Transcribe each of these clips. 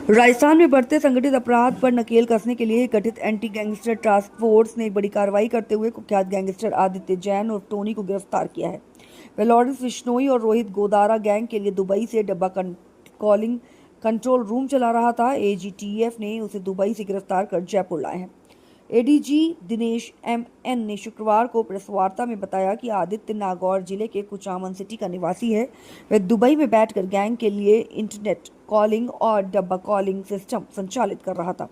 राजस्थान में बढ़ते संगठित अपराध पर नकेल कसने के लिए गठित एंटी गैंगस्टर टास्क फोर्स ने एक बड़ी कार्रवाई करते हुए कुख्यात गैंगस्टर आदित्य जैन और टोनी को गिरफ्तार किया है। वे लॉरेंस बिश्नोई और रोहित गोदारा गैंग के लिए दुबई से डब्बा कॉलिंग कंट्रोल रूम चला रहा था। एजीटीएफ ने उसे दुबई से गिरफ्तार कर जयपुर लाए हैं। एडीजी दिनेश एमएन ने शुक्रवार को प्रेस वार्ता में बताया कि आदित्य नागौर जिले के कुचामन सिटी का निवासी है। वह दुबई में बैठकर गैंग के लिए इंटरनेट कॉलिंग और डब्बा कॉलिंग सिस्टम संचालित कर रहा था।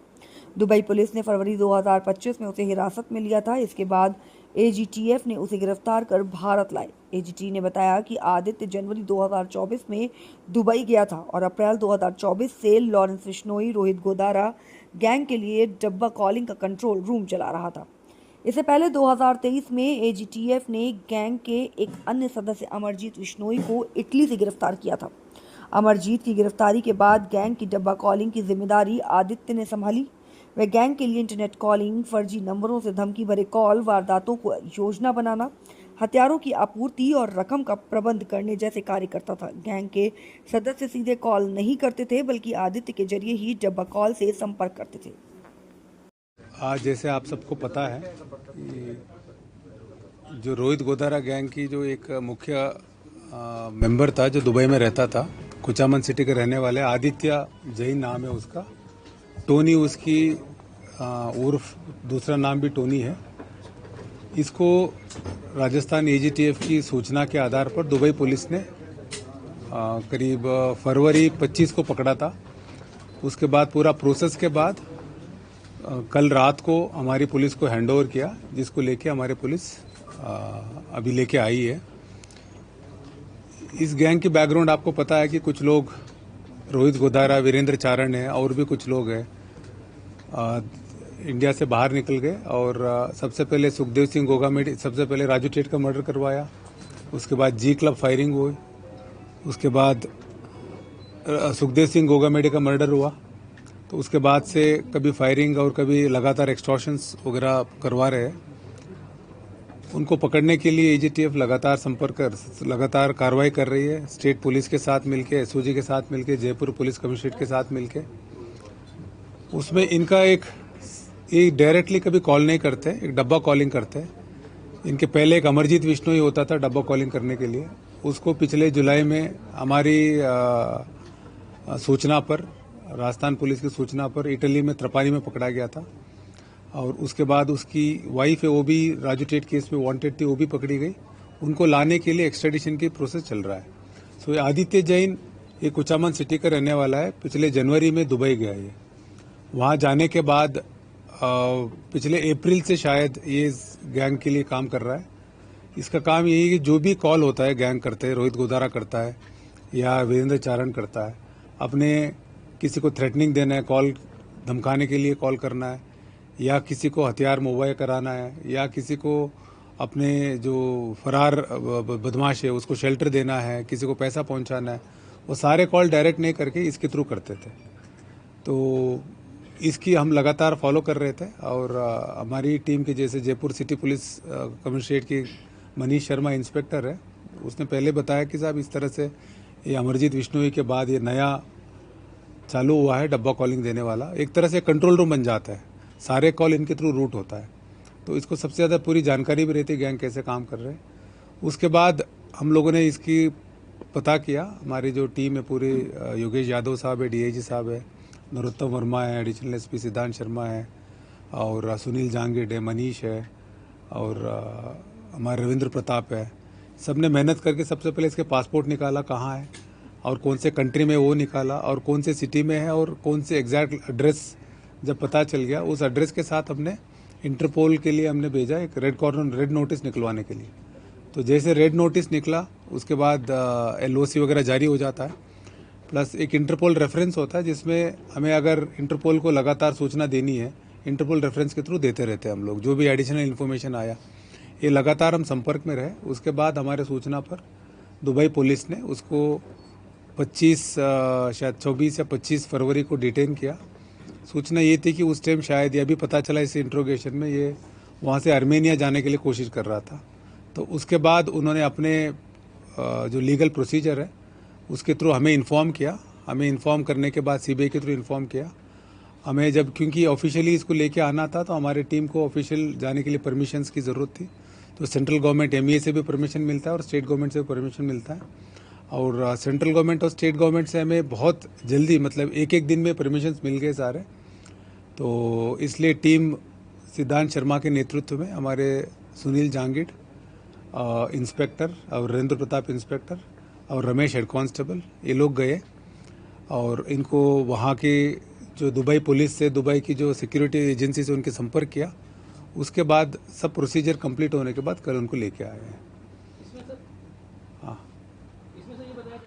दुबई पुलिस ने फरवरी 2025 में उसे हिरासत में लिया था। इसके बाद एजीटीएफ ने उसे गिरफ्तार कर भारत लाए। एजीटी ने बताया कि आदित्य जनवरी 2024 में दुबई गया था और अप्रैल 2024 से लॉरेंस बिश्नोई, रोहित गोदारा गैंग के लिए डब्बा कॉलिंग का कंट्रोल रूम चला रहा था। इससे पहले 2023 में एजीटीएफ ने गैंग के एक अन्य सदस्य अमरजीत बिश्नोई को इटली से गिरफ्तार किया था। अमरजीत की गिरफ्तारी के बाद गैंग की डब्बा कॉलिंग की जिम्मेदारी आदित्य ने संभाली। वह गैंग के लिए इंटरनेट कॉलिंग, फर्जी नंबरों से धमकी भरे कॉल, वारदातों को योजना बनाना, हथियारों की आपूर्ति और रकम का प्रबंध करने जैसे कार्य करता था। गैंग के सदस्य सीधे कॉल नहीं करते थे, बल्कि आदित्य के जरिए ही डब्बा कॉल से संपर्क करते थे। आज जैसे आप सबको पता है कि जो रोहित गोदारा गैंग की जो एक मुख्य मेंबर था, जो दुबई में रहता था, कुचामन सिटी के रहने वाले आदित्य जैन नाम है उसका। टोनी उसकी उर्फ दूसरा नाम भी टोनी है। इसको राजस्थान एजीटीएफ की सूचना के आधार पर दुबई पुलिस ने करीब फरवरी 25 को पकड़ा था। उसके बाद पूरा प्रोसेस के बाद कल रात को हमारी पुलिस को हैंडओवर किया, जिसको लेके हमारी पुलिस अभी लेके आई है। इस गैंग की बैकग्राउंड आपको पता है कि कुछ लोग रोहित गोदारा, वीरेंद्र चारण है और भी कुछ लोग हैं, इंडिया से बाहर निकल गए और सबसे पहले सुखदेव सिंह गोगामेडी, सबसे पहले राजू टेट का मर्डर करवाया। उसके बाद जी क्लब फायरिंग हुई। उसके बाद सुखदेव सिंह गोगामेडी का मर्डर हुआ। तो उसके बाद से कभी फायरिंग और कभी लगातार एक्सटॉर्शंस वगैरह करवा रहे हैं। उनको पकड़ने के लिए एजीटीएफ लगातार कार्रवाई कर रही है, स्टेट पुलिस के साथ मिलके, एसओजी के साथ मिलके, जयपुर पुलिस कमिश्नरेट के साथ मिलके। उसमें इनका एक डायरेक्टली कभी कॉल नहीं करते, एक डब्बा कॉलिंग करते हैं। इनके पहले एक अमरजीत बिश्नोई होता था डब्बा कॉलिंग करने के लिए। उसको पिछले जुलाई में हमारी सूचना पर, राजस्थान पुलिस की सूचना पर इटली में त्रपानी में पकड़ा गया था। और उसके बाद उसकी वाइफ है, वो भी राजू टेट केस में वांटेड थी, वो भी पकड़ी गई। उनको लाने के लिए एक्सट्रेडिशन की प्रोसेस चल रहा है। सो आदित्य जैन ये कुचामन सिटी का रहने वाला है। पिछले जनवरी में दुबई गया है। वहाँ जाने के बाद पिछले अप्रैल से शायद ये गैंग के लिए काम कर रहा है। इसका काम यही है कि जो भी कॉल होता है गैंग करते हैं, रोहित गोदारा करता है या वीरेंद्र चारण करता है, अपने किसी को थ्रेटनिंग देना है, कॉल धमकाने के लिए कॉल करना है, या किसी को हथियार मुहैया कराना है, या किसी को अपने जो फरार बदमाश है उसको शेल्टर देना है, किसी को पैसा पहुंचाना है, वो सारे कॉल डायरेक्ट नहीं करके इसके थ्रू करते थे। तो इसकी हम लगातार फॉलो कर रहे थे और हमारी टीम के जैसे जयपुर सिटी पुलिस कमिश्नरेट की मनीष शर्मा इंस्पेक्टर है, उसने पहले बताया कि साहब इस तरह से ये अमरजीत बिश्नोई के बाद ये नया चालू हुआ है डब्बा कॉलिंग देने वाला। एक तरह से कंट्रोल रूम बन जाता है, सारे कॉल इनके थ्रू रूट होता है। तो इसको सबसे ज़्यादा पूरी जानकारी भी रहती है गैंग कैसे काम कर रहे हैं। उसके बाद हम लोगों ने इसकी पता किया, हमारी जो टीम है पूरी, योगेश यादव साहब है, डीआईजी साहब है, नरोत्तम वर्मा है, एडिशनल एसपी सिद्धांत शर्मा है, और सुनील जांगेड है, मनीष है, और हमारे रविंद्र प्रताप है। सब ने मेहनत करके सबसे पहले इसके पासपोर्ट निकाला, कहाँ है और कौन से कंट्री में वो निकाला और कौन से सिटी में है और कौन से एग्जैक्ट एड्रेस जब पता चल गया, उस एड्रेस के साथ हमने इंटरपोल के लिए हमने भेजा एक रेड नोटिस निकलवाने के लिए। तो जैसे रेड नोटिस निकला उसके बाद एलओसी वगैरह जारी हो जाता है, प्लस एक इंटरपोल रेफरेंस होता है जिसमें हमें अगर इंटरपोल को लगातार सूचना देनी है, इंटरपोल रेफरेंस के थ्रू देते रहते हैं हम लोग। जो भी एडिशनल इन्फॉर्मेशन आया, ये लगातार हम संपर्क में रहे। उसके बाद हमारे सूचना पर दुबई पुलिस ने उसको 24 या 25 फरवरी को डिटेन किया। सूचना ये थी कि उस टाइम शायद यह भी पता चला इस इंट्रोगेशन में ये वहाँ से आर्मेनिया जाने के लिए कोशिश कर रहा था। तो उसके बाद उन्होंने अपने जो लीगल प्रोसीजर है उसके थ्रू हमें इन्फॉर्म किया। हमें इन्फॉर्म करने के बाद सीबीआई के थ्रू इन्फॉर्म किया हमें, जब क्योंकि ऑफिशियली इसको लेके आना था तो हमारे टीम को ऑफिशियल जाने के लिए परमिशंस की ज़रूरत थी। तो सेंट्रल गवर्नमेंट एमईए से भी परमिशन मिलता है और स्टेट गवर्नमेंट से भी परमिशन मिलता है, और सेंट्रल गवर्नमेंट और स्टेट गवर्नमेंट से हमें बहुत जल्दी मतलब एक एक दिन में परमिशंस मिल गए सारे। तो इसलिए टीम सिद्धांत शर्मा के नेतृत्व में हमारे सुनील जांगिड इंस्पेक्टर और वीरेंद्र प्रताप इंस्पेक्टर और रमेश हेड कांस्टेबल, ये लोग गए और इनको वहाँ के जो दुबई पुलिस से, दुबई की जो सिक्योरिटी एजेंसी से उनके संपर्क किया। उसके बाद सब प्रोसीजर कंप्लीट होने के बाद कल उनको लेके आए हैं।